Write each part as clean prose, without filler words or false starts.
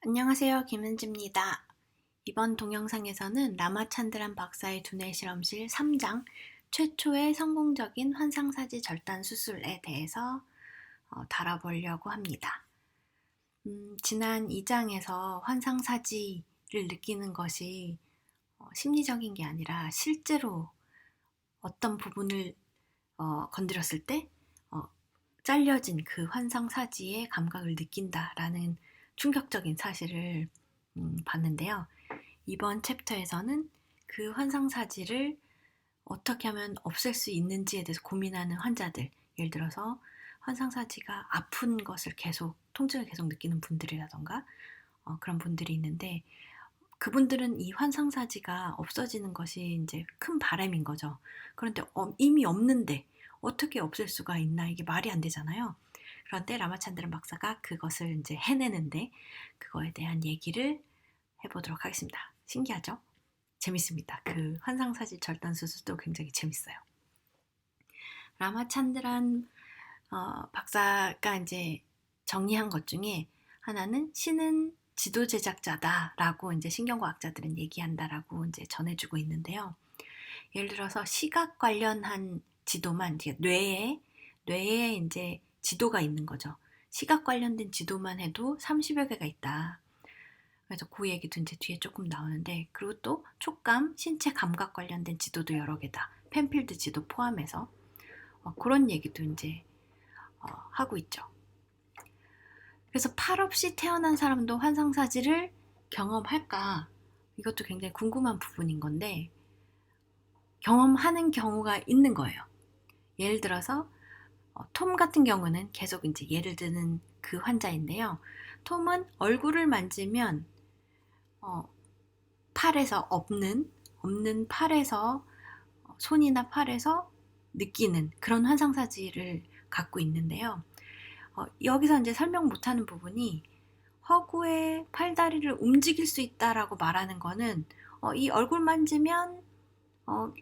안녕하세요. 김은지입니다. 이번 동영상에서는 라마찬드란 박사의 두뇌 실험실 3장 최초의 성공적인 환상사지 절단 수술에 대해서 다뤄보려고 합니다. 지난 2장에서 환상사지를 느끼는 것이 심리적인 게 아니라 실제로 어떤 부분을 건드렸을 때 잘려진 그 환상사지의 감각을 느낀다라는 충격적인 사실을 봤는데요. 이번 챕터에서는 그 환상사지를 어떻게 하면 없앨 수 있는지에 대해서 고민하는 환자들, 예를 들어서 환상사지가 아픈 것을 계속, 통증을 계속 느끼는 분들이라던가 그런 분들이 있는데, 그분들은 이 환상사지가 없어지는 것이 이제 큰 바람인 거죠. 그런데 이미 없는데 어떻게 없앨 수가 있나, 이게 말이 안 되잖아요. 그런데 라마찬드란 박사가 그것을 이제 해내는데, 그거에 대한 얘기를 해보도록 하겠습니다. 신기하죠? 재밌습니다. 그 환상사지 절단 수술도 굉장히 재밌어요. 라마찬드란 박사가 이제 정리한 것 중에 하나는 신은 지도 제작자다라고 이제 신경과학자들은 얘기한다라고 이제 전해주고 있는데요. 예를 들어서 시각 관련한 지도만, 뇌에 이제 지도가 있는 거죠. 시각 관련된 지도만 해도 30여 개가 있다. 그래서 그 얘기도 이제 뒤에 조금 나오는데, 그리고 또 촉감, 신체 감각 관련된 지도도 여러 개다. 펜필드 지도 포함해서 그런 얘기도 이제 하고 있죠. 그래서 팔 없이 태어난 사람도 환상사지를 경험할까? 이것도 굉장히 궁금한 부분인 건데, 경험하는 경우가 있는 거예요. 예를 들어서 톰 같은 경우는 계속 이제 예를 드는 그 환자인데요. 톰은 얼굴을 만지면 팔에서 없는 팔에서 손이나 팔에서 느끼는 그런 환상사지를 갖고 있는데요. 여기서 이제 설명 못하는 부분이, 허구의 팔다리를 움직일 수 있다라고 말하는 거는 이 얼굴 만지면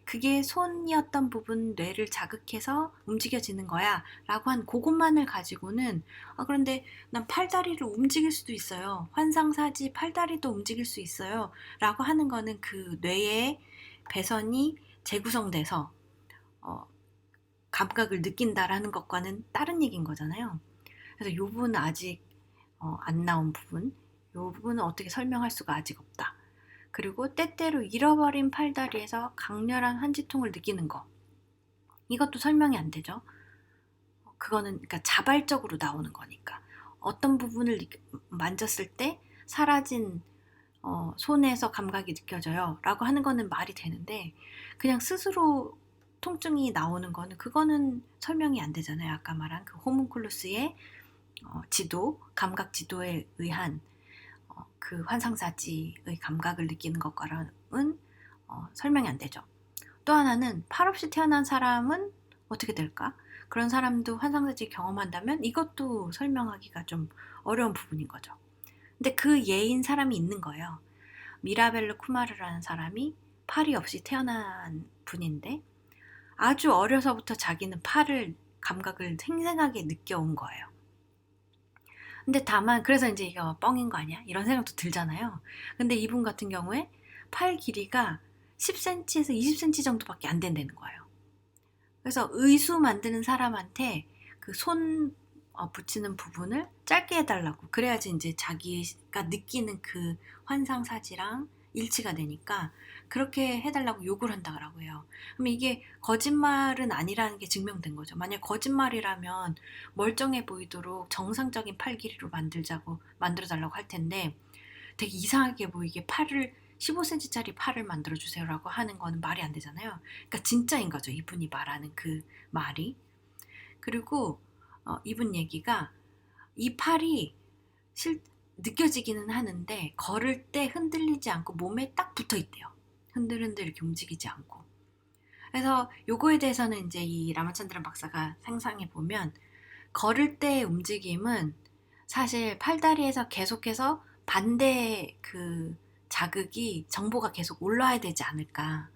그게 손이었던 부분 뇌를 자극해서 움직여지는 거야 라고 한 그것만을 가지고는, 그런데 난 팔다리를 움직일 수도 있어요, 환상사지 팔다리도 움직일 수 있어요 라고 하는 거는 그 뇌의 배선이 재구성돼서 감각을 느낀다라는 것과는 다른 얘기인 거잖아요. 그래서 이 부분은 아직 안 나온 부분, 이 부분은 어떻게 설명할 수가 아직 없다. 그리고 때때로 잃어버린 팔다리에서 강렬한 환지통을 느끼는 거, 이것도 설명이 안 되죠. 그거는 그러니까 자발적으로 나오는 거니까, 어떤 부분을 만졌을 때 사라진 손에서 감각이 느껴져요 라고 하는 거는 말이 되는데, 그냥 스스로 통증이 나오는 거는, 그거는 설명이 안 되잖아요. 아까 말한 그 호문클루스의 지도, 감각 지도에 의한 그 환상사지의 감각을 느끼는 것과는 설명이 안 되죠. 또 하나는 팔 없이 태어난 사람은 어떻게 될까? 그런 사람도 환상사지 경험한다면 이것도 설명하기가 좀 어려운 부분인 거죠. 근데 그 예인 사람이 있는 거예요. 미라벨르 쿠마르라는 사람이 팔이 없이 태어난 분인데, 아주 어려서부터 자기는 팔을 감각을 생생하게 느껴온 거예요. 근데 다만, 그래서 이제 이거 뻥인 거 아니야? 이런 생각도 들잖아요. 근데 이분 같은 경우에 팔 길이가 10cm에서 20cm 정도밖에 안 된다는 거예요. 그래서 의수 만드는 사람한테 그 손 붙이는 부분을 짧게 해달라고, 그래야지 이제 자기가 느끼는 그 환상사지랑 일치가 되니까 그렇게 해달라고 요구를 한다고 해요. 그럼 이게 거짓말은 아니라는 게 증명된 거죠. 만약 거짓말이라면 멀쩡해 보이도록 정상적인 팔 길이로 만들어달라고 할 텐데, 되게 이상하게 보이게 15cm짜리 팔을 만들어주세요라고 하는 거는 말이 안 되잖아요. 그러니까 진짜인 거죠, 이분이 말하는 그 말이. 그리고 이분 얘기가, 이 팔이 느껴지기는 하는데 걸을 때 흔들리지 않고 몸에 딱 붙어 있대요. 흔들흔들 이렇게 움직이지 않고. 그래서 요거에 대해서는 이제 이 라마찬드란 박사가 상상해 보면, 걸을 때의 움직임은 사실 팔다리에서 계속해서 반대 그 자극이, 정보가 계속 올라와야 되지 않을까.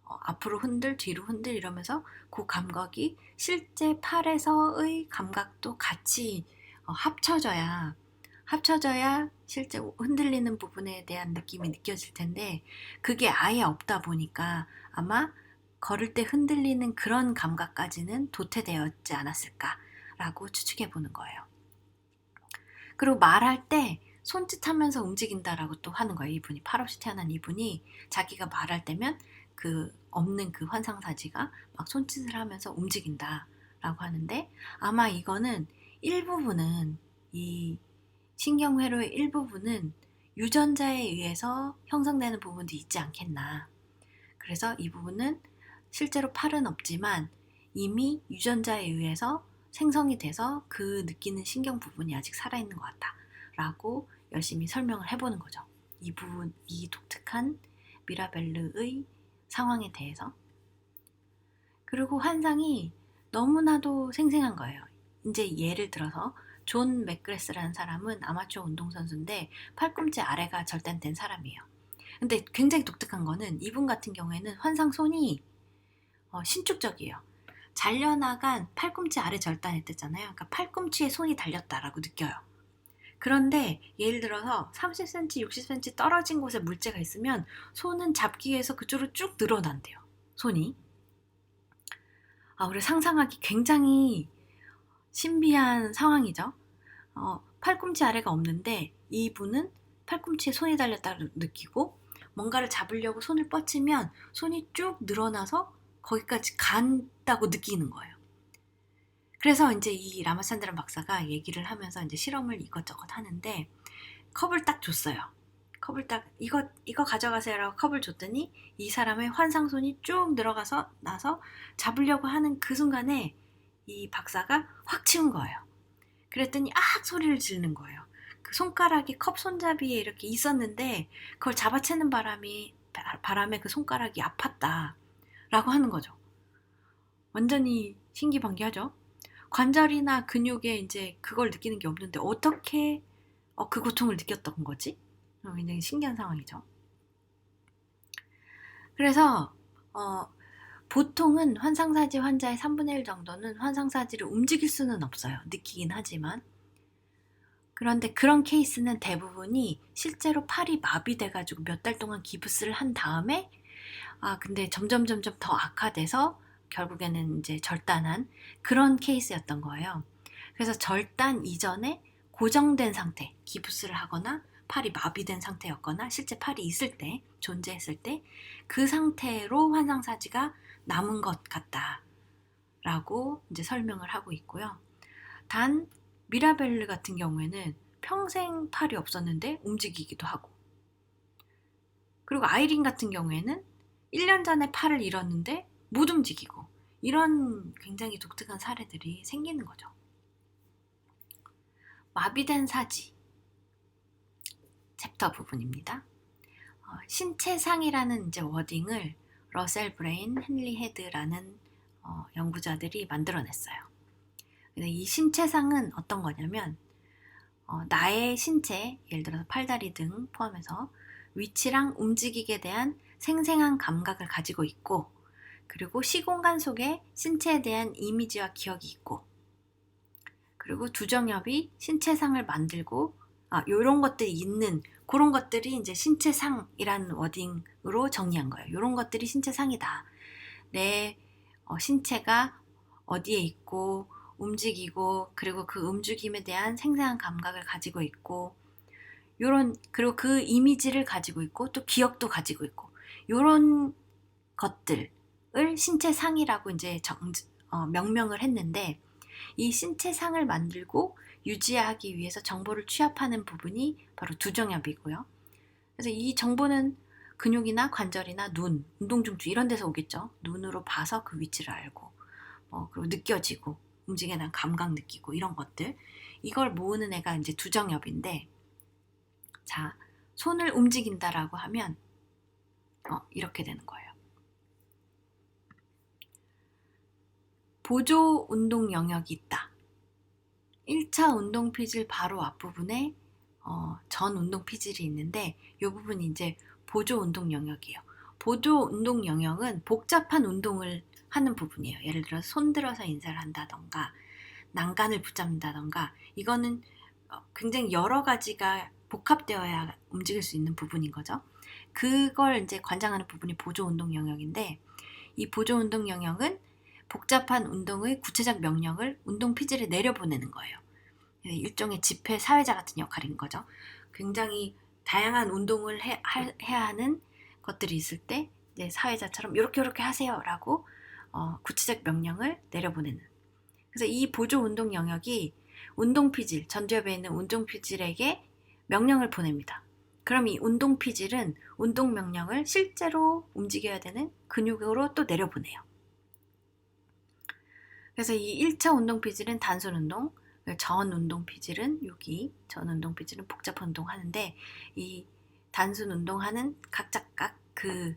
앞으로 흔들, 뒤로 흔들 이러면서 그 감각이 실제 팔에서의 감각도 같이 합쳐져야 합쳐져야 실제 흔들리는 부분에 대한 느낌이 느껴질 텐데 그게 아예 없다 보니까 아마 걸을 때 흔들리는 그런 감각까지는 도태되었지 않았을까라고 추측해 보는 거예요. 그리고 말할 때 손짓하면서 움직인다라고 또 하는 거예요. 이분이 팔 없이 태어난 이분이 자기가 말할 때면 그 없는 그 환상사지가 막 손짓을 하면서 움직인다라고 하는데 아마 이거는 일부분은 이 신경회로의 일부분은 유전자에 의해서 형성되는 부분도 있지 않겠나. 그래서 이 부분은 실제로 팔은 없지만 이미 유전자에 의해서 생성이 돼서 그 느끼는 신경 부분이 아직 살아있는 것 같다 라고 열심히 설명을 해보는 거죠. 이 부분, 이 독특한 미라벨르의 상황에 대해서. 그리고 환상이 너무나도 생생한 거예요. 이제 예를 들어서 존 맥그레스라는 사람은 아마추어 운동선수인데 팔꿈치 아래가 절단된 사람이에요. 근데 굉장히 독특한 거는 이분 같은 경우에는 환상 손이 신축적이에요. 잘려나간 팔꿈치 아래 절단했댔잖아요. 그러니까 팔꿈치에 손이 달렸다라고 느껴요. 그런데 예를 들어서 30cm, 60cm 떨어진 곳에 물체가 있으면 손은 잡기 위해서 그쪽으로 쭉 늘어난대요. 손이. 우리 상상하기 굉장히 신비한 상황이죠. 팔꿈치 아래가 없는데 이분은 팔꿈치에 손이 달렸다고 느끼고 뭔가를 잡으려고 손을 뻗치면 손이 쭉 늘어나서 거기까지 간다고 느끼는 거예요. 그래서 이제 이 라마찬드란 박사가 얘기를 하면서 이제 실험을 이것저것 하는데 컵을 딱 줬어요. 컵을 딱 이거 가져가세요라고 컵을 줬더니 이 사람의 환상손이 쭉 들어가서 나서 잡으려고 하는 그 순간에 이 박사가 확 치운 거예요. 그랬더니 악 소리를 지르는 거예요. 그 손가락이 컵 손잡이에 이렇게 있었는데 그걸 잡아채는 바람에 그 손가락이 아팠다 라고 하는 거죠. 완전히 신기반기하죠. 관절이나 근육에 이제 그걸 느끼는 게 없는데 어떻게 그 고통을 느꼈던 거지? 굉장히 신기한 상황이죠. 그래서 보통은 환상사지 환자의 3분의 1 정도는 환상사지를 움직일 수는 없어요. 느끼긴 하지만. 그런데 그런 케이스는 대부분이 실제로 팔이 마비돼가지고 몇 달 동안 기부스를 한 다음에 근데 점점 더 악화돼서 결국에는 이제 절단한 그런 케이스였던 거예요. 그래서 절단 이전에 고정된 상태, 기부스를 하거나 팔이 마비된 상태였거나 실제 팔이 있을 때, 존재했을 때 그 상태로 환상사지가 남은 것 같다라고 이제 설명을 하고 있고요. 단 미라벨르 같은 경우에는 평생 팔이 없었는데 움직이기도 하고, 그리고 아이린 같은 경우에는 1년 전에 팔을 잃었는데 못 움직이고, 이런 굉장히 독특한 사례들이 생기는 거죠. 마비된 사지 챕터 부분입니다. 신체상이라는 이제 워딩을 러셀 브레인, 헨리 헤드라는 연구자들이 만들어냈어요. 이 신체상은 어떤 거냐면 나의 신체, 예를 들어서 팔다리 등 포함해서 위치랑 움직임에 대한 생생한 감각을 가지고 있고, 그리고 시공간 속에 신체에 대한 이미지와 기억이 있고, 그리고 두정엽이 신체상을 만들고 요런 것들이 있는 그런 것들이 이제 신체상이라는 워딩으로 정리한 거예요. 요런 것들이 신체상이다. 내 신체가 어디에 있고 움직이고, 그리고 그 움직임에 대한 생생한 감각을 가지고 있고, 그리고 그 이미지를 가지고 있고 또 기억도 가지고 있고, 요런 것들을 신체상이라고 이제 명명을 했는데, 이 신체상을 만들고 유지하기 위해서 정보를 취합하는 부분이 바로 두정엽이고요. 그래서 이 정보는 근육이나 관절이나 눈, 운동중추 이런 데서 오겠죠. 눈으로 봐서 그 위치를 알고, 그리고 느껴지고, 움직임에 대한 감각 느끼고, 이런 것들. 이걸 모으는 애가 이제 두정엽인데, 자, 손을 움직인다라고 하면 이렇게 되는 거예요. 보조 운동 영역이 있다. 1차 운동 피질 바로 앞부분에 전 운동 피질이 있는데, 이 부분이 이제 보조 운동 영역이에요. 보조 운동 영역은 복잡한 운동을 하는 부분이에요. 예를 들어서 손 들어서 인사를 한다던가 난간을 붙잡는다던가, 이거는 굉장히 여러 가지가 복합되어야 움직일 수 있는 부분인 거죠. 그걸 이제 관장하는 부분이 보조운동 영역인데, 이 보조운동 영역은 복잡한 운동의 구체적 명령을 운동 피질에 내려보내는 거예요. 일종의 집회 사회자 같은 역할인 거죠. 굉장히 다양한 운동을 해야 하는 것들이 있을 때 이제 사회자처럼 이렇게 하세요 라고 구체적 명령을 내려보내는. 그래서 이 보조 운동 영역이 운동 피질, 전두엽에 있는 운동 피질에게 명령을 보냅니다. 그럼 이 운동 피질은 운동 명령을 실제로 움직여야 되는 근육으로 또 내려보내요. 그래서 이 1차 운동 피질은 단순 운동, 전 운동 피질은 여기, 전 운동 피질은 복잡한 운동 하는데, 이 단순 운동하는 각각 그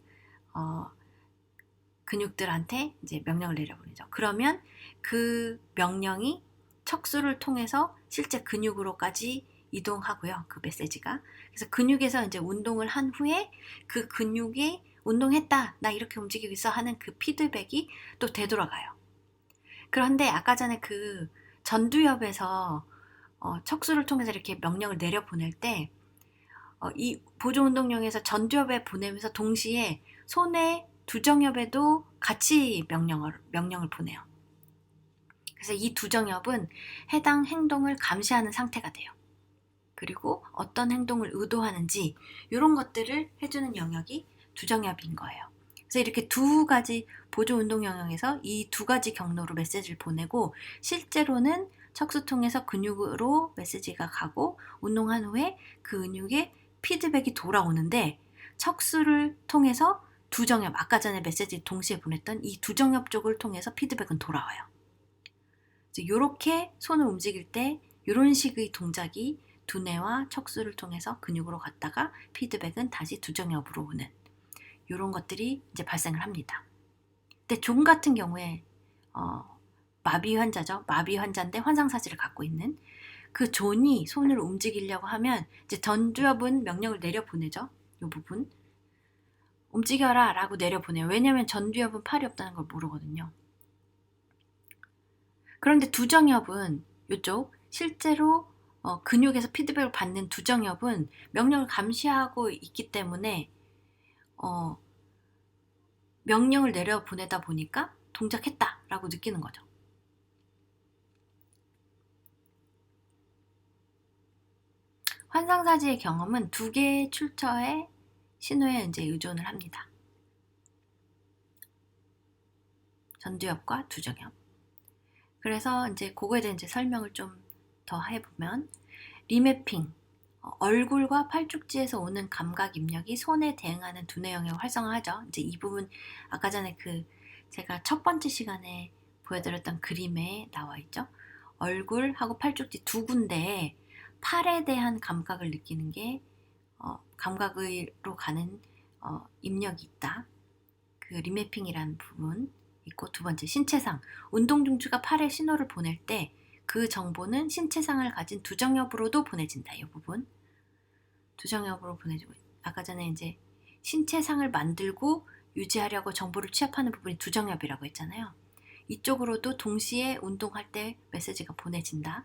근육들한테 이제 명령을 내려보내죠. 그러면 그 명령이 척수를 통해서 실제 근육으로까지 이동하고요. 그 메시지가. 그래서 근육에서 이제 운동을 한 후에 그 근육이 운동했다, 나 이렇게 움직이고 있어 하는 그 피드백이 또 되돌아가요. 그런데 아까 전에 그 전두엽에서 척수를 통해서 이렇게 명령을 내려보낼 때 이 보조운동용에서 전두엽에 보내면서 동시에 손의 두정엽에도 같이 명령을 보내요. 그래서 이 두정엽은 해당 행동을 감시하는 상태가 돼요. 그리고 어떤 행동을 의도하는지 이런 것들을 해주는 영역이 두정엽인 거예요. 그래서 이렇게 두 가지 보조운동 영역에서 이 두 가지 경로로 메시지를 보내고, 실제로는 척수통에서 근육으로 메시지가 가고 운동한 후에 그 근육에 피드백이 돌아오는데, 척수를 통해서 두정엽, 아까 전에 메시지 동시에 보냈던 이 두정엽 쪽을 통해서 피드백은 돌아와요. 이렇게 손을 움직일 때 이런 식의 동작이 두뇌와 척수를 통해서 근육으로 갔다가 피드백은 다시 두정엽으로 오는 이런 것들이 이제 발생을 합니다. 근데 존 같은 경우에 마비 환자죠. 마비 환자인데 환상사지를 갖고 있는 그 존이 손을 움직이려고 하면 이제 전두엽은 명령을 내려보내죠. 이 부분 움직여라 라고 내려보내요. 왜냐하면 전두엽은 팔이 없다는 걸 모르거든요. 그런데 두정엽은 이쪽 실제로 근육에서 피드백을 받는 두정엽은 명령을 감시하고 있기 때문에 명령을 내려보내다 보니까 동작했다 라고 느끼는 거죠. 환상사지의 경험은 두 개의 출처의 신호에 이제 의존을 합니다. 전두엽과 두정엽. 그래서 이제 그거에 대한 이제 설명을 좀 더 해보면, 리매핑, 얼굴과 팔뚝지에서 오는 감각 입력이 손에 대응하는 두뇌 영역을 활성화하죠. 이제 이 부분 아까 전에 제가 첫 번째 시간에 보여드렸던 그림에 나와 있죠. 얼굴하고 팔뚝지 두 군데에 팔에 대한 감각을 느끼는 게 감각으로 가는 입력이 있다. 그 리매핑이라는 부분 있고, 두 번째 신체상, 운동 중추가 팔에 신호를 보낼 때 그 정보는 신체상을 가진 두정엽으로도 보내진다. 이 부분 두정엽으로 보내지고, 아까 전에 이제 신체상을 만들고 유지하려고 정보를 취합하는 부분이 두정엽이라고 했잖아요. 이쪽으로도 동시에 운동할 때 메시지가 보내진다.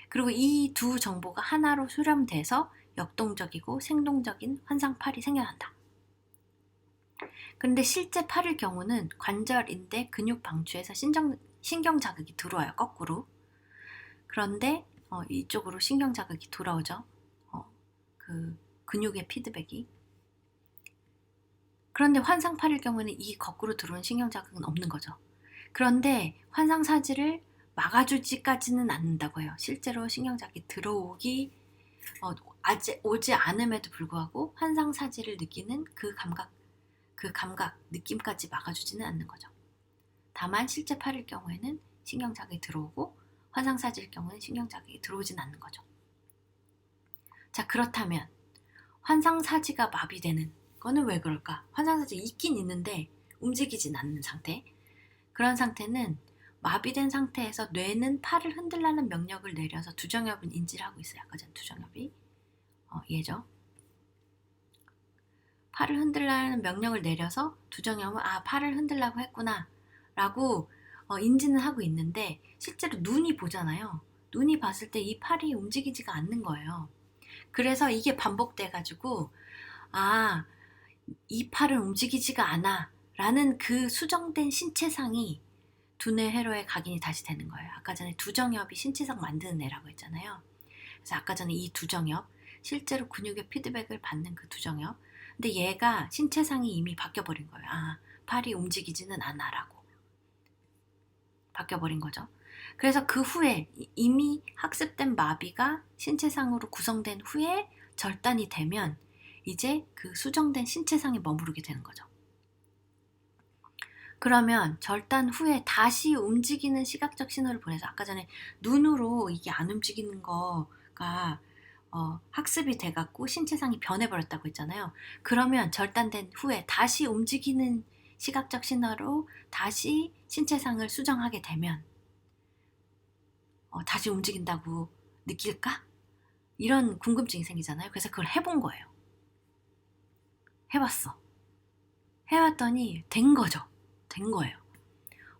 그리고 이 두 정보가 하나로 수렴돼서 역동적이고 생동적인 환상팔이 생겨난다. 그런데 실제 팔일 경우는 관절, 인대, 근육 방추에서 신경 자극이 들어와요. 거꾸로. 그런데 이쪽으로 신경 자극이 돌아오죠. 그 근육의 피드백이. 그런데 환상팔일 경우는 이 거꾸로 들어온 신경 자극은 없는 거죠. 그런데 환상사지를 막아주지까지는 않는다고 해요. 실제로 신경 자극이 들어오기 오지 않음에도 불구하고 환상사지를 느끼는 그 감각, 느낌까지 막아주지는 않는 거죠. 다만 실제 팔일 경우에는 신경 자극이 들어오고 환상사지일 경우에는 신경 자극이 들어오진 않는 거죠. 자, 그렇다면 환상사지가 마비되는 거는 왜 그럴까? 환상사지가 있긴 있는데 움직이진 않는 상태. 그런 상태는 마비된 상태에서 뇌는 팔을 흔들라는 명령을 내려서 두정엽은 인지를 하고 있어요. 아까 전 두정엽이 얘죠. 팔을 흔들라는 명령을 내려서 두정엽은 팔을 흔들라고 했구나 라고 인지는 하고 있는데, 실제로 눈이 보잖아요. 눈이 봤을 때 이 팔이 움직이지가 않는 거예요. 그래서 이게 반복돼가지고 아, 이 팔은 움직이지가 않아 라는 그 수정된 신체상이 두뇌 회로에 각인이 다시 되는 거예요. 아까 전에 두정엽이 신체상 만드는 애라고 했잖아요. 그래서 아까 전에 이 두정엽, 실제로 근육의 피드백을 받는 그 두정엽, 근데 얘가 신체상이 이미 바뀌어버린 거예요. 아, 팔이 움직이지는 않아 라고 바뀌어버린 거죠. 그래서 그 후에 이미 학습된 마비가 신체상으로 구성된 후에 절단이 되면 이제 그 수정된 신체상에 머무르게 되는 거죠. 그러면 절단 후에 다시 움직이는 시각적 신호를 보내서 아까 전에 눈으로 이게 안 움직이는 거가 학습이 돼갖고 신체상이 변해버렸다고 했잖아요. 그러면 절단된 후에 다시 움직이는 시각적 신호로 다시 신체상을 수정하게 되면 다시 움직인다고 느낄까? 이런 궁금증이 생기잖아요. 그래서 그걸 해본 거예요. 해봤어. 해봤더니 된 거죠. 된 거예요.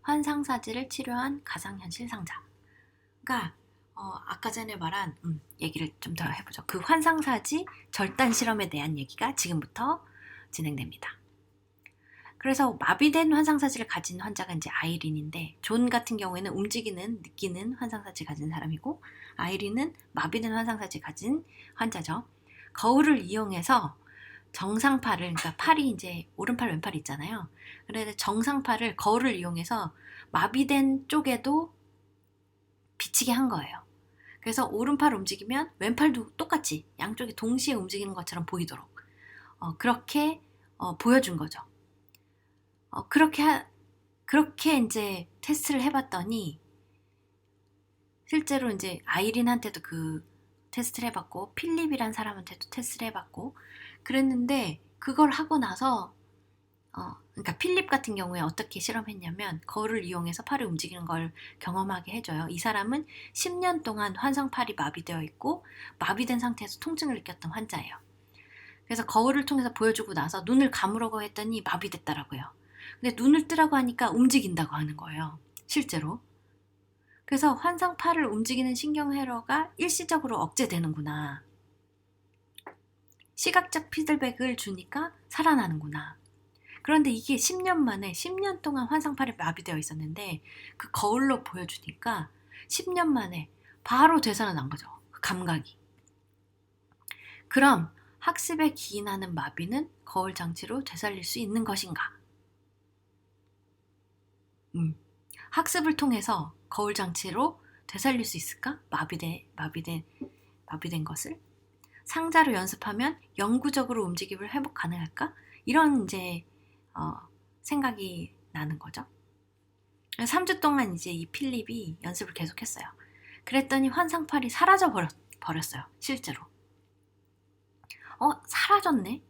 환상사지를 치료한 가상현실 상자. 그러니까 아까 전에 말한 얘기를 좀 더 해보죠. 그 환상사지 절단 실험에 대한 얘기가 지금부터 진행됩니다. 그래서 마비된 환상사지를 가진 환자가 이제 아이린인데, 존 같은 경우에는 움직이는, 느끼는 환상사지 가진 사람이고, 아이린은 마비된 환상사지 가진 환자죠. 거울을 이용해서 정상팔을, 그러니까 팔이 이제 오른팔 왼팔 있잖아요. 그래서 정상팔을 거울을 이용해서 마비된 쪽에도 비치게 한 거예요. 그래서 오른팔 움직이면 왼팔도 똑같이 양쪽이 동시에 움직이는 것처럼 보이도록 그렇게 보여준 거죠. 그렇게 이제 테스트를 해봤더니 실제로 이제 아이린한테도 그 테스트를 해봤고 필립이란 사람한테도 테스트를 해봤고 그랬는데 그걸 하고 나서 그러니까 필립 같은 경우에 어떻게 실험했냐면 거울을 이용해서 팔을 움직이는 걸 경험하게 해줘요. 이 사람은 10년 동안 환상팔이 마비되어 있고 마비된 상태에서 통증을 느꼈던 환자예요. 그래서 거울을 통해서 보여주고 나서 눈을 감으라고 했더니 마비됐더라고요. 근데 눈을 뜨라고 하니까 움직인다고 하는 거예요. 실제로. 그래서 환상팔을 움직이는 신경회로가 일시적으로 억제되는구나. 시각적 피드백을 주니까 살아나는구나. 그런데 이게 10년 동안 환상팔이 마비되어 있었는데 그 거울로 보여주니까 10년 만에 바로 되살아난 거죠. 그 감각이. 그럼 학습에 기인하는 마비는 거울 장치로 되살릴 수 있는 것인가? 학습을 통해서 거울 장치로 되살릴 수 있을까? 마비된 것을? 상자로 연습하면 영구적으로 움직임을 회복 가능할까? 이런 이제 생각이 나는 거죠. 3주 동안 이제 이 필립이 연습을 계속했어요. 그랬더니 환상팔이 사라져 버렸어요. 실제로. 사라졌네?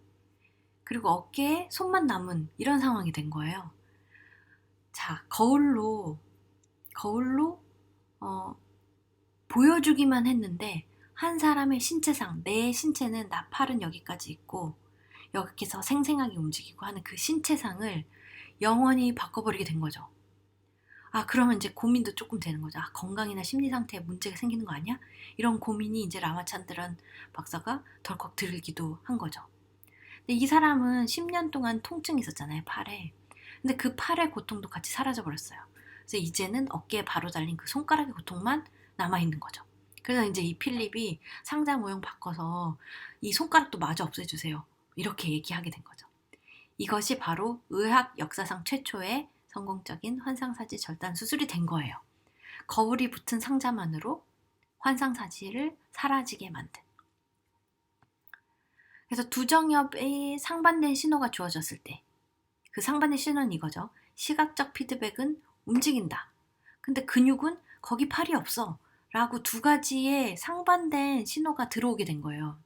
그리고 어깨에 손만 남은 이런 상황이 된 거예요. 자, 거울로 보여주기만 했는데 한 사람의 신체상, 내 신체는 나 팔은 여기까지 있고 여기서 생생하게 움직이고 하는 그 신체상을 영원히 바꿔버리게 된 거죠. 그러면 이제 고민도 조금 되는 거죠. 건강이나 심리 상태에 문제가 생기는 거 아니야? 이런 고민이 이제 라마찬드란 박사가 덜컥 들기도 한 거죠. 근데 이 사람은 10년 동안 통증이 있었잖아요, 팔에. 근데 그 팔의 고통도 같이 사라져 버렸어요. 그래서 이제는 어깨에 바로 달린 그 손가락의 고통만 남아있는 거죠. 그래서 이제 이 필립이 상자 모형 바꿔서 이 손가락도 마저 없애주세요. 이렇게 얘기하게 된 거죠. 이것이 바로 의학 역사상 최초의 성공적인 환상사지 절단 수술이 된 거예요. 거울이 붙은 상자만으로 환상사지를 사라지게 만든. 그래서 두정엽의 상반된 신호가 주어졌을 때 그 상반된 신호는 이거죠. 시각적 피드백은 움직인다. 근데 근육은 거기 팔이 없어. 라고 두 가지의 상반된 신호가 들어오게 된 거예요.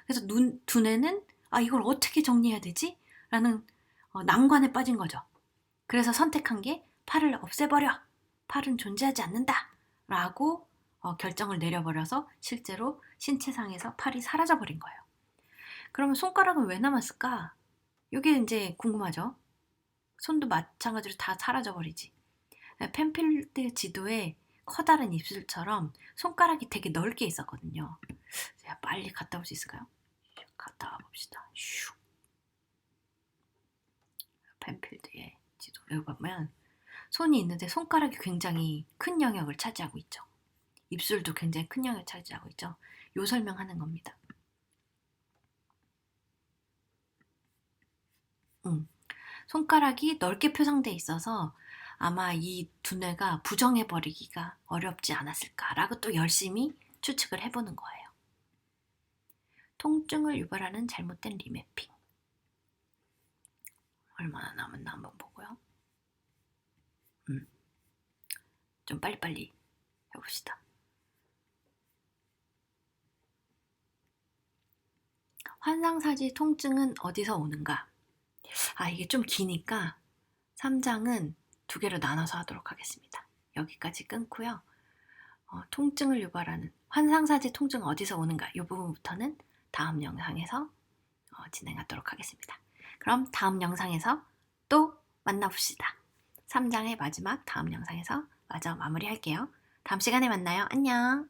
그래서 두뇌는 이걸 어떻게 정리해야 되지? 라는 난관에 빠진 거죠. 그래서 선택한 게 팔을 없애버려. 팔은 존재하지 않는다. 라고 결정을 내려버려서 실제로 신체상에서 팔이 사라져버린 거예요. 그러면 손가락은 왜 남았을까? 이게 이제 궁금하죠? 손도 마찬가지로 다 사라져버리지. 펜필드 지도에 커다란 입술처럼 손가락이 되게 넓게 있었거든요. 제가 빨리 갔다 올 수 있을까요? 갔다 와 봅시다. 슉. 펜필드의 지도. 여기 보면 손이 있는데 손가락이 굉장히 큰 영역을 차지하고 있죠. 입술도 굉장히 큰 영역을 차지하고 있죠. 요 설명하는 겁니다. 손가락이 넓게 표상돼 있어서 아마 이 두뇌가 부정해버리기가 어렵지 않았을까라고 또 열심히 추측을 해보는 거예요. 통증을 유발하는 잘못된 리매핑. 얼마나 남았나 한번 보고요. 좀 빨리빨리 해봅시다. 환상사지 통증은 어디서 오는가? 이게 좀 기니까 3장은 두 개로 나눠서 하도록 하겠습니다. 여기까지 끊고요. 통증을 유발하는 환상사지 통증은 어디서 오는가? 이 부분부터는 다음 영상에서 진행하도록 하겠습니다. 그럼 다음 영상에서 또 만나봅시다. 3장의 마지막 다음 영상에서 마저 마무리할게요. 다음 시간에 만나요. 안녕.